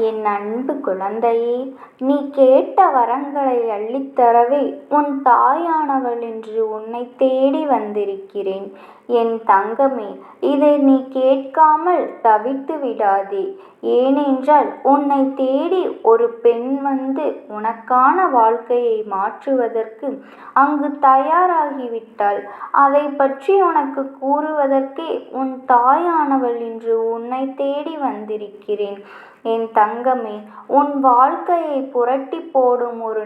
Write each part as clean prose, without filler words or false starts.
என் அன்பு குழந்தையே, நீ கேட்ட வரங்களை அள்ளித்தரவே உன் தாயானவள் இன்று உன்னை தேடி வந்திருக்கிறேன். என் தங்கமே, இதை நீ கேட்காமல் தவித்து விடாதே. ஏனென்றால் உன்னை தேடி ஒரு பெண் வந்து உனக்கான வாழ்க்கையை மாற்றுவதற்கு அங்கு தயாராகிவிட்டாள். அதை பற்றி உனக்கு கூறுவதற்கே உன் தாயானவள் இன்று உன்னை தேடி வந்திருக்கிறேன். என் தங்கமே, உன் வாழ்க்கையை புரட்டி போடும் ஒரு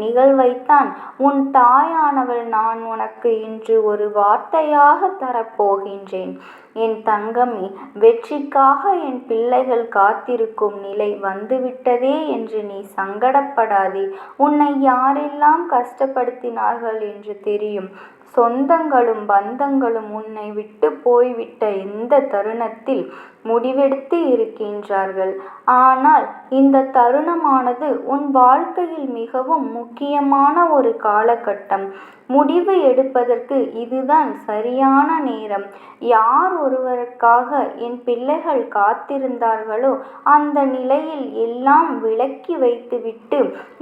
நிகழ்வைத்தான் உன் தாயானவள் நான் உனக்கு இன்று ஒரு வார்த்தையாக தரப்போகின்றேன். என் தங்கமே, வெற்றிக்காக என் பிள்ளைகள் காத்திருக்கும் நிலை வந்துவிட்டதே என்று நீ சங்கடப்படாதே. உன்னை யாரெல்லாம் கஷ்டப்படுத்தினார்கள் என்று தெரியும். சொந்தங்களும் பந்தங்களும் உன்னை விட்டு போய்விட்ட இந்த தருணத்தில் முடிவெடுத்து இருக்கின்றார்கள். ஆனால் இந்த தருணமானது உன் வாழ்க்கையில் மிகவும் முக்கியமான ஒரு காலகட்டம். முடிவு எடுப்பதற்கு இதுதான் சரியான நேரம். யார் ஒருவருக்காக என் பிள்ளைகள் காத்திருந்தார்களோ அந்த நிலையில் எல்லாம் விலக்கி வைத்துவிட்டு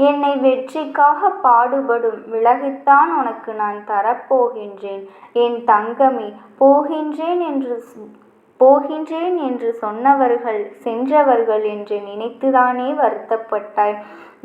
என்னை வெற்றிக்காக பாடுபடும் விலகித்தான் உனக்கு நான் தரப்போகின்றேன். என் தங்கமே, போகின்றேன் என்று சொன்னவர்கள் சென்றவர்கள் என்று நினைத்துதானே வருத்தப்பட்டாய்.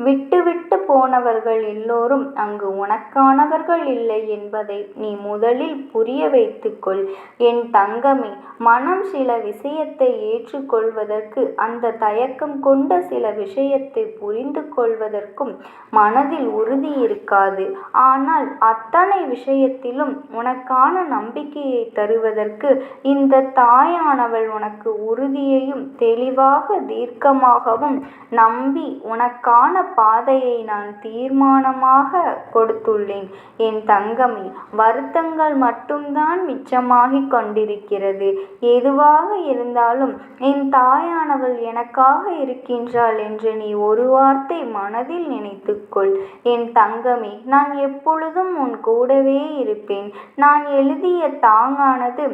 விட்டு போனவர்கள் எல்லோரும் அங்கு உனக்கானவர்கள் இல்லை என்பதை நீ முதலில் புரிய வைத்துக்கொள். என் தங்கமே, மனம் சில விஷயத்தை ஏற்றுக்கொள்வதற்கு அந்த தயக்கம் கொண்ட சில விஷயத்தை புரிந்து கொள்வதற்கும் மனதில் உறுதி இருக்காது. ஆனால் அத்தனை விஷயத்திலும் உனக்கான நம்பிக்கையை தருவதற்கு இந்த தாயானவள் உனக்கு உறுதியையும் தெளிவாக தீர்க்கமாகவும் நம்பி உனக்கான பாதையை நான் தீர்மானமாக கொடுத்துள்ளேன். என் தங்கமே, வருத்தங்கள் மட்டும்தான் மிச்சமாகிக் கொண்டிருக்கிறது. எதுவாக இருந்தாலும் என் தாயானவள் எனக்காக இருக்கின்றாள் என்று நீ ஒரு வார்த்தை மனதில் நினைத்துக்கொள். என் தங்கமே, நான் எப்பொழுதும் உன் கூடவே இருப்பேன். நான் எழுதிய தாங்கானது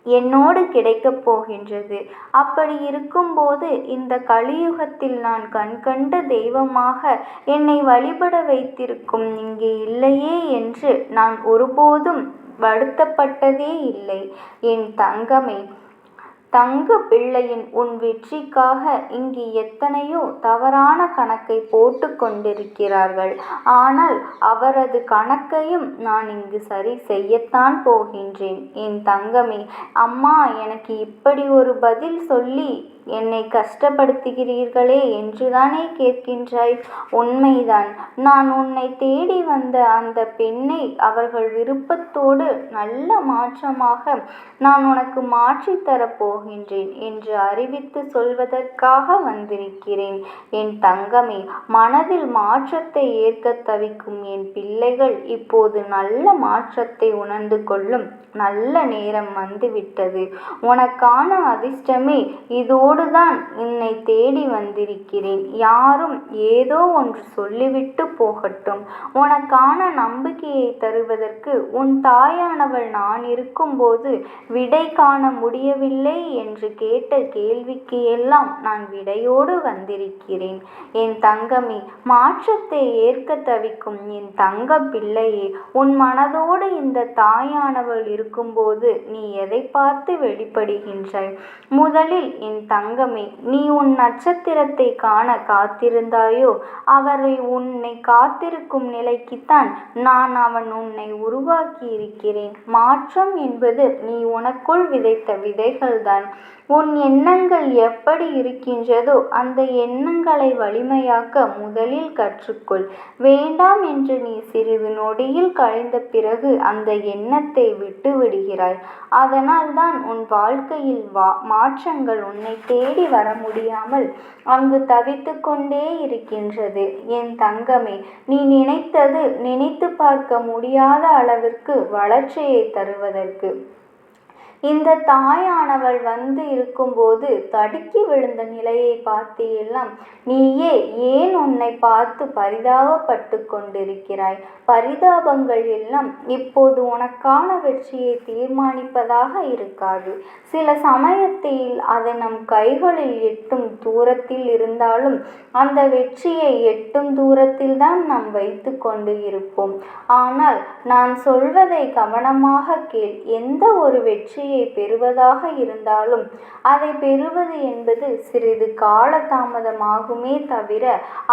என்னோடு கிடைக்கப் போகின்றது. அப்படி இருக்கும்போது இந்த கலியுகத்தில் நான் கண்கண்ட தெய்வமாக என்னை வழிபட வைத்திருக்கும் இங்கே இல்லையே என்று நான் ஒருபோதும் வருத்தப்பட்டதே இல்லை. என் தங்கமே, தங்க பிள்ளையின் உன் வெற்றிக்காக இங்கு எத்தனையோ தவறான கணக்கை போட்டு கொண்டிருக்கிறார்கள். ஆனால் அவரது கணக்கையும் நான் இங்கு சரி செய்யத்தான் போகின்றேன். என் தங்கமே, அம்மா எனக்கு இப்படி ஒரு பதில் சொல்லி என்னை கஷ்டப்படுத்துகிறீர்களே என்றுதானே கேட்கின்றாய்? உண்மைதான். நான் உன்னை தேடி வந்த அந்த பெண்ணை அவர்கள் விருப்பத்தோடு நல்ல மாற்றமாக நான் உனக்கு மாற்றித்தரப் போகின்றேன் என்று அறிவித்து சொல்வதற்காக வந்திருக்கிறேன். என் தங்கமே, மனதில் மாற்றத்தை ஏற்க தவிக்கும் என் பிள்ளைகள் இப்போது நல்ல மாற்றத்தை உணர்ந்து கொள்ளும் நல்ல நேரம் வந்துவிட்டது. உனக்கான அதிர்ஷ்டமே இதோடுதான் உன்னை தேடி வந்திருக்கிறேன். யாரும் ஏதோ ஒன்று சொல்லிவிட்டு போகட்டும். உனக்கான நம்பிக்கையை தருவதற்கு உன் தாயானவள் நான் இருக்கும்போது விடை காண முடியவில்லை என்று கேட்ட கேள்விக்கு எல்லாம் நான் விடையோடு வந்திருக்கிறேன். என் தங்கமே, மாற்றத்தை ஏற்க தவிக்கும் என் தங்க பிள்ளையே, உன் மனதோடு இந்த தாயானவள் இருக்கும்போது நீ எதை பார்த்து வெளிப்படுகின்றாய்? முதலில் என் தங்கமே, நீ உன் நட்சத்திரத்தை காண காத்திருந்தாயோ அவரை உன்னை காத்திருக்கும் நிலைக்குத்தான் அவன் உன்னை உருவாக்கி இருக்கிறேன். மாற்றம் என்பது நீ உனக்குள் விதைத்த விதைகள்தான். உன் எண்ணங்கள் எப்படி இருக்கின்றதோ அந்த எண்ணங்களை வலிமையாக்க முதலில் கற்றுக்கொள். வேண்டாம் என்று நீ சிறிது நொடியில் கழிந்த பிறகு அந்த எண்ணத்தை விட்டு விடுகிறாய். அதனால் தான் உன் வாழ்க்கையில் மாற்றங்கள் உன்னை தேடி வர முடியாமல் அங்கு தவித்து கொண்டே இருக்கின்றது. என் தங்கமே, நீ நினைத்தது நினைத்து பார்க்க முடியாத அளவிற்கு வளர்ச்சியை தருவதற்கு இந்த தாயானவள் வந்து இருக்கும்போது தடுக்கி விழுந்த நிலையை பார்த்து எல்லாம் நீயே ஏன் உன்னை பார்த்து பரிதாபப்பட்டு கொண்டிருக்கிறாய்? பரிதாபங்கள் எல்லாம் இப்போது உனக்கான வெற்றியை தீர்மானிப்பதாக இருக்காது. சில சமயத்தில் அது நம் கைகளில் எட்டும் தூரத்தில் இருந்தாலும் அந்த வெற்றியை எட்டும் தூரத்தில் தான் நாம் வைத்து கொண்டு இருப்போம். ஆனால் நான் சொல்வதை கவனமாக கேள். எந்த ஒரு வெற்றியை பெறுவதாக இருந்தாலும் அதை பெறுவது என்பது சிறிது காலதாமதமாகுமே தவிர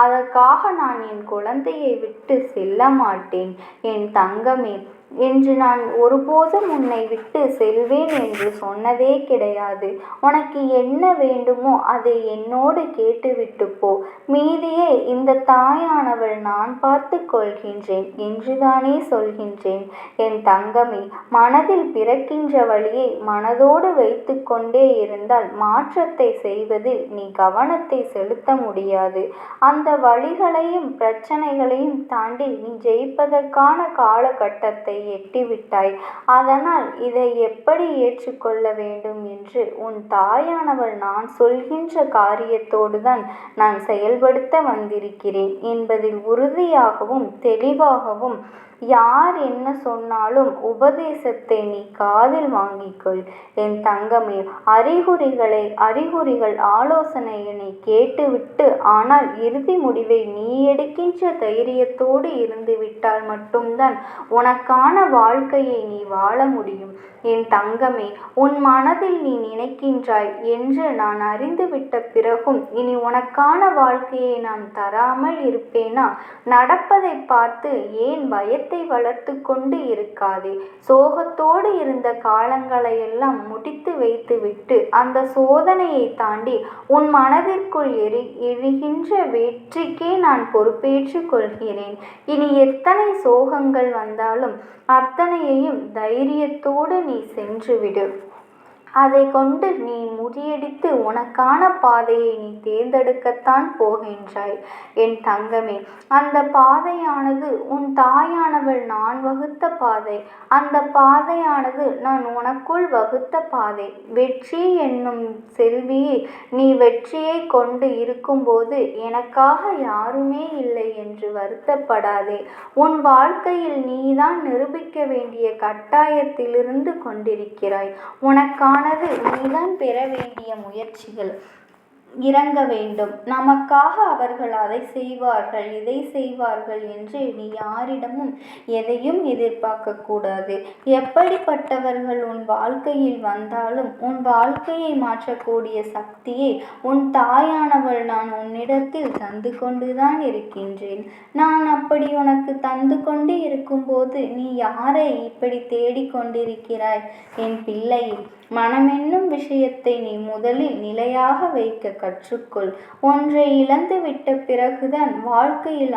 அதற்காக நான் என் குழந்தையை விட்டு செல்ல மாட்டேன். என் தங்கமே, என்று நான் ஒருபோதும் உன்னை விட்டு செல்வேன் என்று சொன்னதே கிடையாது. உனக்கு என்ன வேண்டுமோ அதை என்னோடு கேட்டுவிட்டு போ. மீதியை இந்த தாயானவள் நான் பார்த்து கொள்கின்றேன் என்றுதானே சொல்கின்றேன். என் தங்கமே, மனதில் பிறக்கின்ற வழியை மனதோடு வைத்து கொண்டே இருந்தால் மாற்றத்தை செய்வதில் நீ கவனத்தை செலுத்த முடியாது. அந்த வழிகளையும் பிரச்சனைகளையும் தாண்டி நீ ஜெயிப்பதற்கான காலகட்டத்தை எட்டிவிட்டாய். அதனால் இதை எப்படி ஏற்றுக்கொள்ள வேண்டும் என்று உன் தாயானவள் நான் சொல்கின்ற காரியத்தோடு தான் நான் செயல்படுத்த வந்திருக்கிறேன் என்பதில் உறுதியாகவும் தெளிவாகவும் யார் என்ன சொன்னாலும் உபதேசத்தை நீ காதில் வாங்கிக்கொள். என் தங்கமே, அறிகுறிகள் ஆலோசனையினை கேட்டுவிட்டு ஆனால் இறுதி முடிவை நீ எடுக்கின்ற தைரியத்தோடு இருந்துவிட்டால் மட்டும்தான் உனக்கான வாழ்க்கையை நீ வாழ முடியும். என் தங்கமே, உன் மனதில் நீ நினைக்கின்றாய் என்று நான் அறிந்துவிட்ட பிறகும் இனி உனக்கான வாழ்க்கையை நான் தராமல் இருப்பேனா? நடப்பதை பார்த்து ஏன் பயத்தை வளர்த்து கொண்டு இருக்காதே. சோகத்தோடு இருந்த காலங்களையெல்லாம் முடித்து வைத்துவிட்டு அந்த சோதனையை தாண்டி உன் மனதிற்குள் எரிகின்ற வெற்றிக்கே நான் பொறுப்பேற்று கொள்கிறேன். இனி எத்தனை சோகங்கள் வந்தாலும் அத்தனையையும் தைரியத்தோடு நீ சென்றுவிடு. அதை கொண்டு நீ முறியடித்து உனக்கான பாதையை நீ தேர்ந்தெடுக்கத்தான் போகின்றாய். என் தங்கமே, அந்த பாதையானது உன் தாயானவள் நான் வகுத்த பாதை. அந்த பாதையானது நான் உனக்குள் வகுத்த பாதை. வெற்றி என்னும் செல்வியை நீ வெற்றியை கொண்டு இருக்கும்போது எனக்காக யாருமே இல்லை என்று வருத்தப்படாதே. உன் வாழ்க்கையில் நீதான் நிரூபிக்க வேண்டிய கட்டாயத்திலிருந்து கொண்டிருக்கிறாய். உனக்கான நீதான் பெற வேண்டிய முயற்சிகள் இறங்க வேண்டும். நமக்காக அவர்கள் அதை செய்வார்கள் இதை செய்வார்கள் என்று நீ யாரிடமும் எதையும் எதிர்பார்க்க கூடாது. எப்படிப்பட்டவர்கள் உன் வாழ்க்கையில் வந்தாலும் உன் வாழ்க்கையை மாற்றக்கூடிய சக்தியை உன் தாயானவள் நான் உன்னிடத்தில் தந்து கொண்டுதான் இருக்கின்றேன். நான் அப்படி உனக்கு தந்து கொண்டு இருக்கும்போது நீ யாரை இப்படி தேடிக்கொண்டிருக்கிறாய்? என் பிள்ளை, மனமென்னும் விஷயத்தை நீ முதலில் நிலையாக வைக்க கற்றுக்கொள். ஒன்றை இழந்து விட்ட பிறகுதான் வாழ்க்கையில்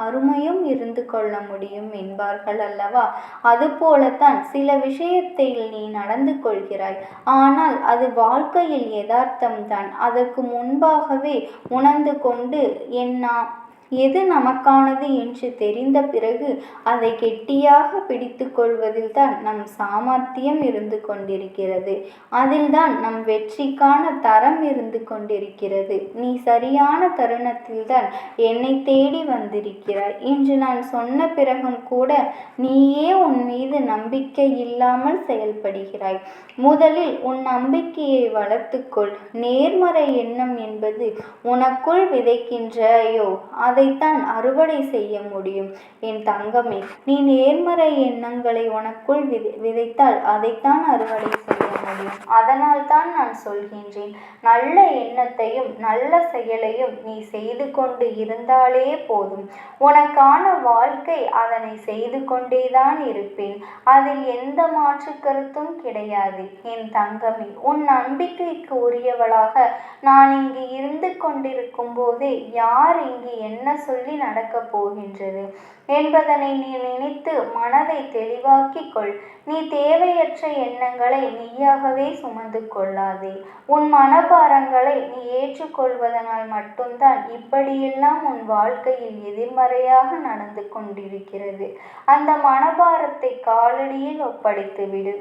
அருமையும் இருந்து கொள்ள முடியும் என்பார்கள் அல்லவா? அதுபோலத்தான் சில விஷயத்தில் நீ நடந்து கொள்கிறாய். ஆனால் அது வாழ்க்கையில் யதார்த்தம்தான். அதற்கு முன்பாகவே உணர்ந்து கொண்டு எது நமக்கானது என்று தெரிந்த பிறகு அதை கெட்டியாக பிடித்து கொள்வதில் தான் நம் சாமர்த்தியம் இருந்து கொண்டிருக்கிறது. அதில்தான் நம் வெற்றிக்கான தரம் இருந்து கொண்டிருக்கிறது. நீ சரியான தருணத்தில்தான் என்னை தேடி வந்திருக்கிறாய். இன்று நான் சொன்ன பிறகும் கூட நீயே உன் மீது நம்பிக்கை இல்லாமல் செயல்படுகிறாய். முதலில் உன் நம்பிக்கையை வளர்த்துக்கொள். நேர்மறை எண்ணம் என்பது உனக்குள் விதைக்கின்றாயோ அதைத்தான் அறுவடை செய்ய முடியும். என் தங்கமே, நீ நேர்மறை எண்ணங்களை உனக்குள் விதைத்தால் அதைத்தான் அறுவடை செய்ய முடியும். அதனால் தான் நான் சொல்கின்றேன், நல்ல எண்ணத்தையும் நல்ல செயலையும் நீ செய்து கொண்டு இருந்தாலே போதும். உனக்கான வாழ்க்கை அதனை செய்து கொண்டேதான் இருப்பேன். அதில் எந்த மாற்று கருத்தும் கிடையாது. என் தங்கமே, உன் நம்பிக்கைக்கு உரியவளாக நான் இங்கு இருந்து கொண்டிருக்கும் போதே யார் இங்கு என்ன சொல்லி நடக்கப் போகின்றது என்பதனை நீ நினைத்து மனதை தெளிவாக்கிக் கொள். நீ தேவையற்ற எண்ணங்களை நீயாகவே சுமந்து கொள்ளாதே. உன் மனபாரங்களை நீ ஏற்றுக்கொள்வதனால் மட்டும்தான் இப்படியெல்லாம் உன் வாழ்க்கையில் எதிர்மறையாக நடந்து கொண்டிருக்கிறது. அந்த மனபாரத்தை காலடியில் ஒப்படைத்து விடு.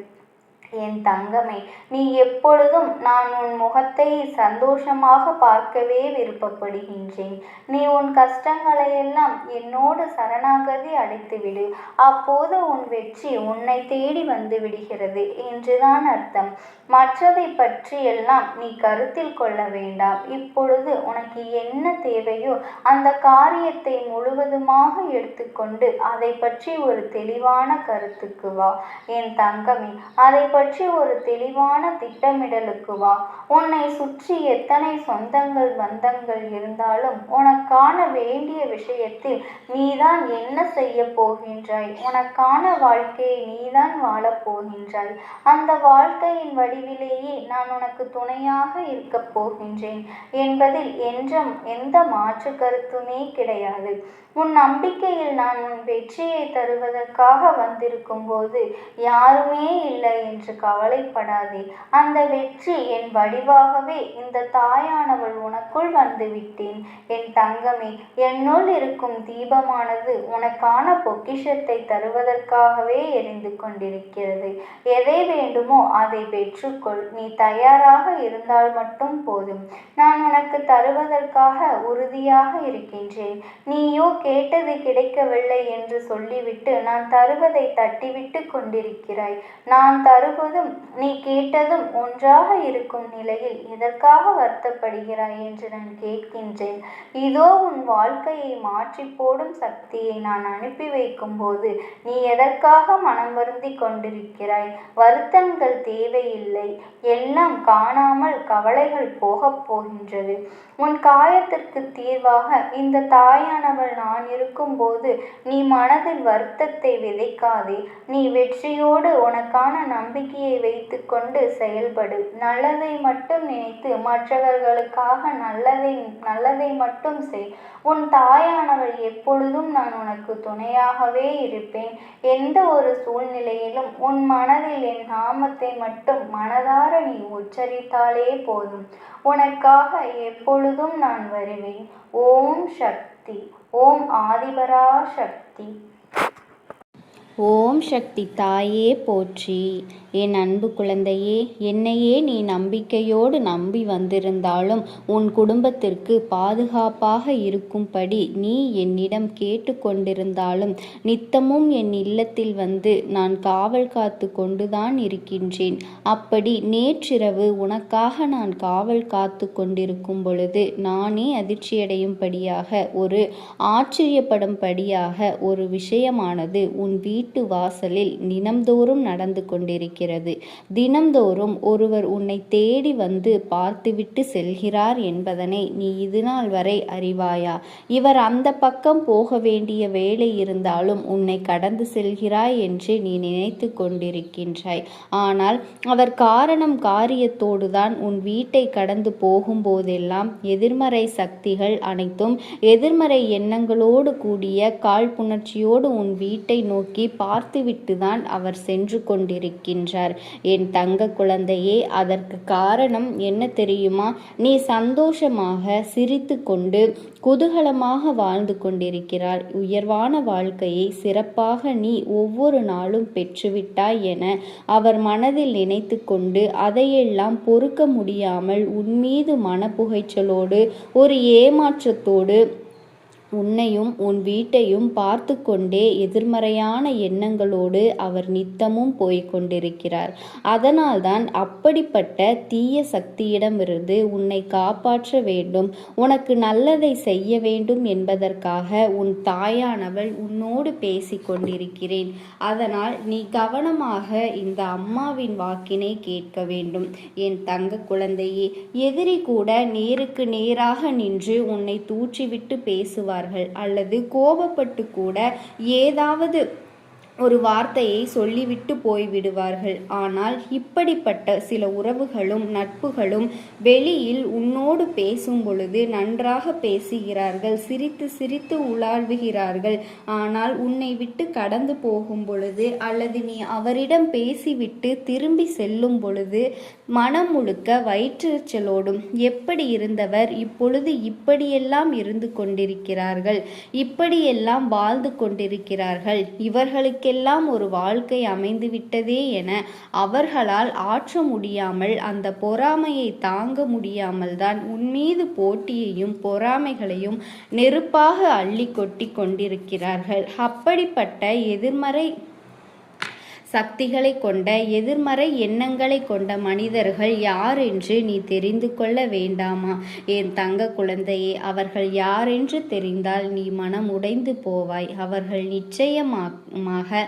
என் தங்கமே, நீ எப்பொழுதும் நான் உன் முகத்தை சந்தோஷமாக பார்க்கவே விருப்பப்படுகின்றேன். நீ உன் கஷ்டங்களையெல்லாம் என்னோடு சரணாகதி அடைத்துவிடு. அப்போது உன் வெற்றி உன்னை தேடி வந்து விடுகிறது என்றுதான் அர்த்தம். மற்றதை பற்றியெல்லாம் நீ கருத்தில் கொள்ள வேண்டாம். இப்பொழுது உனக்கு என்ன தேவையோ அந்த காரியத்தை முழுவதுமாக எடுத்துக்கொண்டு அதை பற்றி ஒரு தெளிவான கருத்துக்கு வா. என் தங்கமே, அதை பற்றி ஒரு தெளிவான திட்டமிடலுக்கு வா. உன்னை சுற்றி எத்தனை சொந்தங்கள் பந்தங்கள் இருந்தாலும் உனக்கான வேண்டிய விஷயத்தில் நீதான் என்ன செய்ய போகின்றாய்? உனக்கான வாழ்க்கையை நீதான் வாழப் போகின்றாய். அந்த வாழ்க்கையின் வடிவிலேயே நான் உனக்கு துணையாக இருக்கப் போகின்றேன் என்பதில் என்றும் எந்த மாற்று கருத்துமே கிடையாது. உன் நம்பிக்கையில் நான் உன் வெற்றியை தருவதற்காக வந்திருக்கும் போது யாருமே இல்லை என்று கவலைப்படாதே. அந்த வெற்றி என் வடிவாகவே இந்த தாயானவள் உனக்குள் வந்து விட்டேன். என் தங்கமே, என்னுள் இருக்கும் தீபமானது உனக்கான பொக்கிஷத்தை தருவதற்காகவே எரிந்து கொண்டிருக்கிறது. எதை வேண்டுமோ அதை பெற்றுக்கொள். நீ தயாராக இருந்தால் மட்டும் போதும். நான் உனக்கு தருவதற்காக உறுதியாக இருக்கின்றேன். நீயோ கேட்டது கிடைக்கவில்லை என்று சொல்லிவிட்டு நான் தருவதை தட்டிவிட்டு கொண்டிருக்கிறாய். நான் தருவதும் நீ கேட்டதும் ஒன்றாக இருக்கும் நிலையில் எதற்காக வருத்தப்படுகிறாய் என்று நான் கேட்கின்றேன். இதோ உன் வாழ்க்கையை மாற்றி போடும் சக்தியை நான் அனுப்பி வைக்கும் போது நீ எதற்காக மனம் வருந்தி கொண்டிருக்கிறாய்? வருத்தங்கள் தேவையில்லை. எல்லாம் காணாமல் கவலைகள் போகப் போகின்றது. உன் காயத்திற்கு தீர்வாக இந்த தாயானவள் நான் இருக்கும்போது நீ மனதில் வருத்தத்தை விதைக்காதே. நீ வெற்றியோடு உனக்கான நம்பிக்கையை வைத்து கொண்டு செயல்படு. நல்லதை மட்டும் நினைத்து மற்றவர்களுக்காக நல்லதை மட்டும் செய். உன் தாயானவள் எப்பொழுதும் நான் உனக்கு துணையாகவே இருப்பேன். எந்த ஒரு சூழ்நிலையிலும் உன் மனதில் என் நாமத்தை மட்டும் மனதார நீ உச்சரித்தாலே போதும். உனக்காக எப்பொழுதும் நான் வருவேன். ஓம் சக்தி. ஓம் ஆதிபரா சக்தி. ஓம் சக்தி தாயே போற்றி. என் அன்பு குழந்தையே, என்னையே நீ நம்பிக்கையோடு நம்பி வந்திருந்தாலும் உன் குடும்பத்திற்கு பாதுகாப்பாக இருக்கும்படி நீ என்னிடம் கேட்டு கொண்டிருந்தாலும் நித்தமும் என் இல்லத்தில் வந்து நான் காவல் காத்து கொண்டுதான் இருக்கின்றேன். அப்படி நேற்றிரவு உனக்காக நான் காவல் காத்து கொண்டிருக்கும் பொழுது நானே அதிர்ச்சியடையும்படியாக ஆச்சரியப்படும்படியாக ஒரு விஷயமானது உன் வீட்டு வாசலில் தினம்தோறும் நடந்து கொண்டிருக்கிறது. தினம்தோறும் ஒருவர் உன்னை தேடி வந்து பார்த்துவிட்டு செல்கிறார் என்பதனை நீ இதுநாள் வரை அறிவாயா? இவர் அந்த பக்கம் போக வேண்டிய வேலை இருந்தாலும் உன்னை கடந்து செல்கிறாய் என்று நீ நினைத்து கொண்டிருக்கின்றாய். ஆனால் அவர் காரியத்தோடுதான் உன் வீட்டை கடந்து போகும்போதெல்லாம் எதிர்மறை சக்திகள் அனைத்தும் எதிர்மறை எண்ணங்களோடு கூடிய காழ்ப்புணர்ச்சியோடு உன் வீட்டை நோக்கி பார்த்துவிட்டுதான் அவர் சென்று கொண்டிருக்கின்றார். என் தங்க குழந்தையே, அதற்கு காரணம் என்ன தெரியுமா? நீ சந்தோஷமாக சிரித்து கொண்டு குதூகலமாக வாழ்ந்து கொண்டிருக்கிறாள். உயர்வான வாழ்க்கையை சிறப்பாக நீ ஒவ்வொரு நாளும் பெற்றுவிட்டாய் என அவர் மனதில் நினைத்து கொண்டு அதையெல்லாம் பொறுக்க முடியாமல் உன்மீது மனப்புகைச்சலோடு ஒரு ஏமாற்றத்தோடு உன்னையும் உன் வீட்டையும் பார்த்து கொண்டே எதிர்மறையான எண்ணங்களோடு அவர் நித்தமும் போய்கொண்டிருக்கிறார். அதனால்தான் அப்படிப்பட்ட தீய சக்தியிடமிருந்து உன்னை காப்பாற்ற வேண்டும், உனக்கு நல்லதை செய்ய வேண்டும் என்பதற்காக உன் தாயானவள் உன்னோடு பேசி கொண்டிருக்கிறேன். அதனால் நீ கவனமாக இந்த அம்மாவின் வாக்கினை கேட்க வேண்டும். என் தங்க குழந்தையே, எதிரி கூட நேருக்கு நேராக நின்று உன்னை தூற்றிவிட்டு பேசுவார் அல்லது கோபப்பட்டு கூட ஏதாவது ஒரு வார்த்தையை சொல்லிவிட்டு போய்விடுவார்கள். ஆனால் இப்படிப்பட்ட சில உறவுகளும் நட்புகளும் வெளியில் உன்னோடு பேசும் பொழுது நன்றாக பேசுகிறார்கள், சிரித்து சிரித்து உலாவுகிறார்கள். ஆனால் உன்னை விட்டு கடந்து போகும் பொழுது அல்லது நீ அவரிடம் பேசிவிட்டு திரும்பி செல்லும் பொழுது மனம் முழுக்க வயிற்றெரிச்சலோடும் எப்படி இருந்தவர் இப்பொழுது இப்படியெல்லாம் இருந்து கொண்டிருக்கிறார்கள், இப்படியெல்லாம் வாழ்ந்து கொண்டிருக்கிறார்கள், இவர்களுக்கு தங்களுக்கெல்லாம் ஒரு வாழ்க்கை அமைந்துவிட்டதே என அவர்களால் ஆற்ற முடியாமல், அந்த பொறாமையை தாங்க முடியாமல் தான் உன்மீது போட்டியையும் பொறாமைகளையும் நெருப்பாக அள்ளி கொட்டி கொண்டிருக்கிறார்கள். அப்படிப்பட்ட எதிர்மறை சக்திகளை கொண்ட, எதிர்மறை எண்ணங்களை கொண்ட மனிதர்கள் யாரென்று நீ தெரிந்து கொள்ள வேண்டாமா? என் தங்க குழந்தையே, அவர்கள் யாரென்று தெரிந்தால் நீ மனம் உடைந்து போவாய். அவர்கள் நிச்சயமாக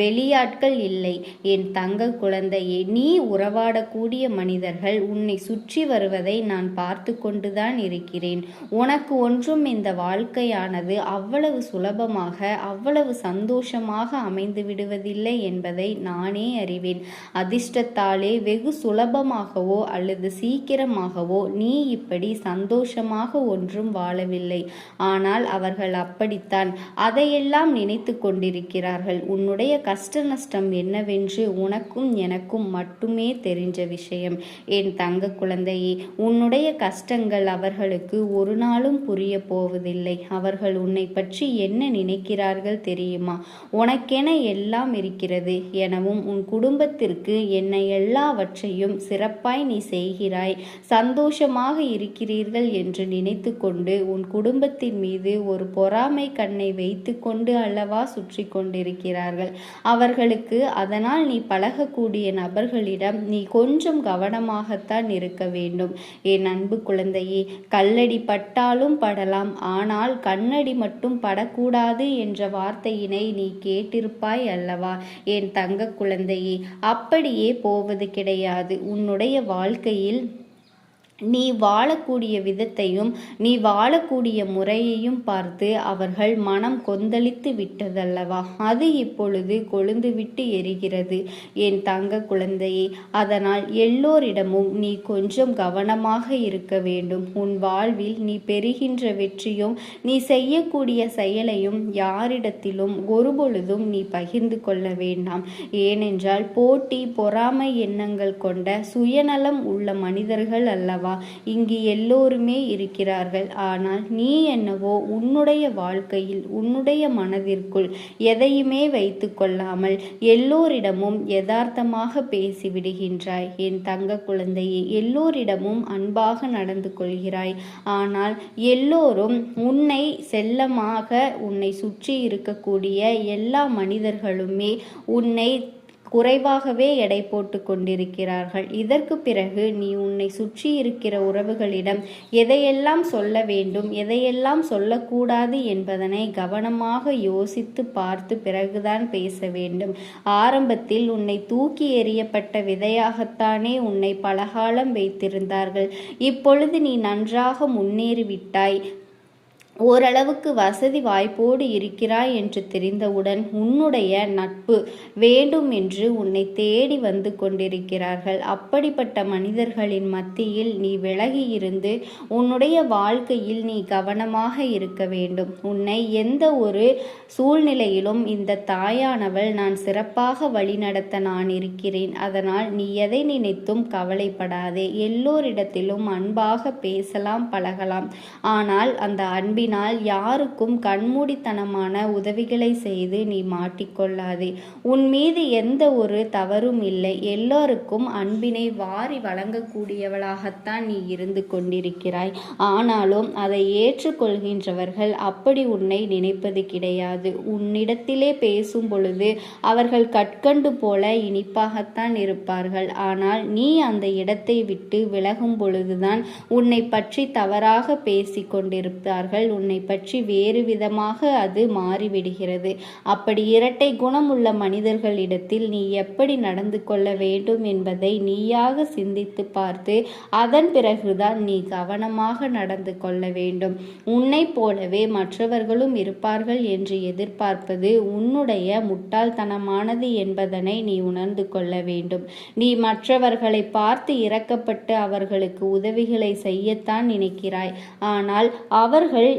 வெளியாட்கள் இல்லை. என் தங்க குழந்தையே, நீ உறவாடக்கூடிய மனிதர்கள் உன்னை சுற்றி வருவதை நான் பார்த்து கொண்டுதான் இருக்கிறேன். உனக்கு ஒன்றும் இந்த வாழ்க்கையானது அவ்வளவு சுலபமாக, அவ்வளவு சந்தோஷமாக அமைந்து விடுவதில்லை என்பதை நானே அறிவேன். அதிர்ஷ்டத்தாலே வெகு சுலபமாகவோ அல்லது சீக்கிரமாகவோ நீ இப்படி சந்தோஷமாக ஒன்றும் வாழவில்லை. ஆனால் அவர்கள் அப்படித்தான் அதையெல்லாம் நினைத்து கொண்டிருக்கிறார்கள். உன்னுடைய கஷ்ட நஷ்டம் என்னவென்று உனக்கும் எனக்கும் மட்டுமே தெரிஞ்ச விஷயம். என் தங்க குழந்தையே, உன்னுடைய கஷ்டங்கள் அவர்களுக்கு ஒரு நாளும் புரிய போவதில்லை. அவர்கள் உன்னை பற்றி என்ன நினைக்கிறார்கள் தெரியுமா? உனக்கென எல்லாம் இருக்கிறது எனவும் உன் குடும்பத்திற்கு என்ன எல்லாவற்றையும் சிறப்பாய் நீ செய்கிறாய், சந்தோஷமாக இருக்கிறீர்கள் என்று நினைத்து கொண்டு உன் குடும்பத்தின் மீது ஒரு பொறாமை கண்ணை வைத்து கொண்டு அல்லவா சுற்றி கொண்டிருக்கிறார்கள். அவர்களுக்கு அதனால் நீ பழகக்கூடிய நபர்களிடம் நீ கொஞ்சம் கவனமாகத்தான் இருக்க வேண்டும். என் அன்பு குழந்தையே, கல்லடி பட்டாலும் படலாம், ஆனால் கண்ணடி மட்டும் படக்கூடாது என்ற வார்த்தையினை நீ கேட்டிருப்பாய் அல்லவா? என் தங்க குழந்தையே, அப்படியே போவது கிடையாது. உன்னுடைய வாழ்க்கையில் நீ வாழக்கூடிய விதத்தையும் நீ வாழக்கூடிய முறையையும் பார்த்து அவர்கள் மனம் கொந்தளித்து விட்டதல்லவா? அது இப்பொழுது கொழுந்துவிட்டு எரிகிறது என் தங்க குழந்தையே. அதனால் எல்லோரிடமும் நீ கொஞ்சம் கவனமாக இருக்க வேண்டும். உன் வாழ்வில் நீ பெறுகின்ற வெற்றியும் நீ செய்யக்கூடிய செயலையும் யாரிடத்திலும் ஒருபொழுதும் நீ பகிர்ந்து கொள்ள வேண்டாம். ஏனென்றால் போட்டி பொறாமை எண்ணங்கள் கொண்ட சுயநலம் உள்ள மனிதர்கள் அல்லவா இங்கு எல்லோருமே இருக்கிறார்கள். ஆனால் நீ என்னவோ உன்னுடைய வாழ்க்கையில் உன்னுடைய மனதிற்குள் எதையுமே வைத்து கொள்ளாமல் எல்லோரிடமும் யதார்த்தமாக பேசிவிடுகின்றாய். என் தங்க குழந்தையே, எல்லோரிடமும் அன்பாக நடந்து கொள்கிறாய். ஆனால் எல்லோரும் உன்னை செல்லமாக, உன்னை சுற்றி இருக்கக்கூடிய எல்லா மனிதர்களுமே உன்னை குறைவாகவே எடை போட்டு கொண்டிருக்கிறார்கள். இதற்கு பிறகு நீ உன்னை சுற்றி இருக்கிற உறவுகளிடம் எதையெல்லாம் சொல்ல வேண்டும், எதையெல்லாம் சொல்லக்கூடாது என்பதனை கவனமாக யோசித்து பார்த்து பிறகுதான் பேச வேண்டும். ஆரம்பத்தில் உன்னை தூக்கி எறியப்பட்ட விதையாகத்தானே உன்னை பலகாலம் வைத்திருந்தார்கள். இப்பொழுது நீ நன்றாக முன்னேறிவிட்டாய், ஓரளவுக்கு வசதி வாய்ப்போடு இருக்கிறாய் என்று தெரிந்தவுடன் உன்னுடைய நட்பு வேண்டும் என்று உன்னை தேடி வந்து கொண்டிருக்கிறார்கள். அப்படிப்பட்ட மனிதர்களின் மத்தியில் நீ விலகி இருந்து உன்னுடைய வாழ்க்கையில் நீ கவனமாக இருக்க வேண்டும். உன்னை எந்த ஒரு சூழ்நிலையிலும் இந்த தாயானவள் நான் சிறப்பாக வழிநடத்த நான் இருக்கிறேன். அதனால் நீ எதை நினைத்தும் கவலைப்படாதே. எல்லோரிடத்திலும் அன்பாக பேசலாம், பழகலாம். ஆனால் அந்த அன்பின் யாருக்கும் கண்மூடித்தனமான உதவிகளை செய்து நீ மாட்டிக்கொள்ளாதே. உன் மீது எந்த ஒரு தவறும் இல்லை. எல்லோருக்கும் அன்பினை வாரி வழங்கக்கூடியவளாகத்தான் நீ இருந்து கொண்டிருக்கிறாய். ஆனாலும் அதை ஏற்றுக்கொள்கின்றவர்கள் அப்படி உன்னை நினைப்பது கிடையாது. உன்னிடத்திலே பேசும் பொழுது அவர்கள் கற்கண்டு போல இனிப்பாகத்தான் இருப்பார்கள். ஆனால் நீ அந்த இடத்தை விட்டு விலகும் பொழுதுதான் உன்னை பற்றி தவறாக பேசி கொண்டிருப்பார்கள். உன்னை பற்றி வேறு விதமாக அது மாறிவிடுகிறது. அப்படி இரட்டை குணம் உள்ள மனிதர்களிடத்தில் நீ எப்படி நடந்து கொள்ள வேண்டும் என்பதை நீயாக சிந்தித்து பார்த்து அதன் பிறகுதான் நீ கவனமாக நடந்து கொள்ள வேண்டும். உன்னை போலவே மற்றவர்களும் இருப்பார்கள் என்று எதிர்பார்ப்பது உன்னுடைய முட்டாள்தனமானது என்பதனை நீ உணர்ந்து கொள்ள வேண்டும். நீ மற்றவர்களை பார்த்து இரக்கப்பட்டு அவர்களுக்கு உதவிகளை செய்யத்தான் நினைக்கிறாய். ஆனால் அவர்கள்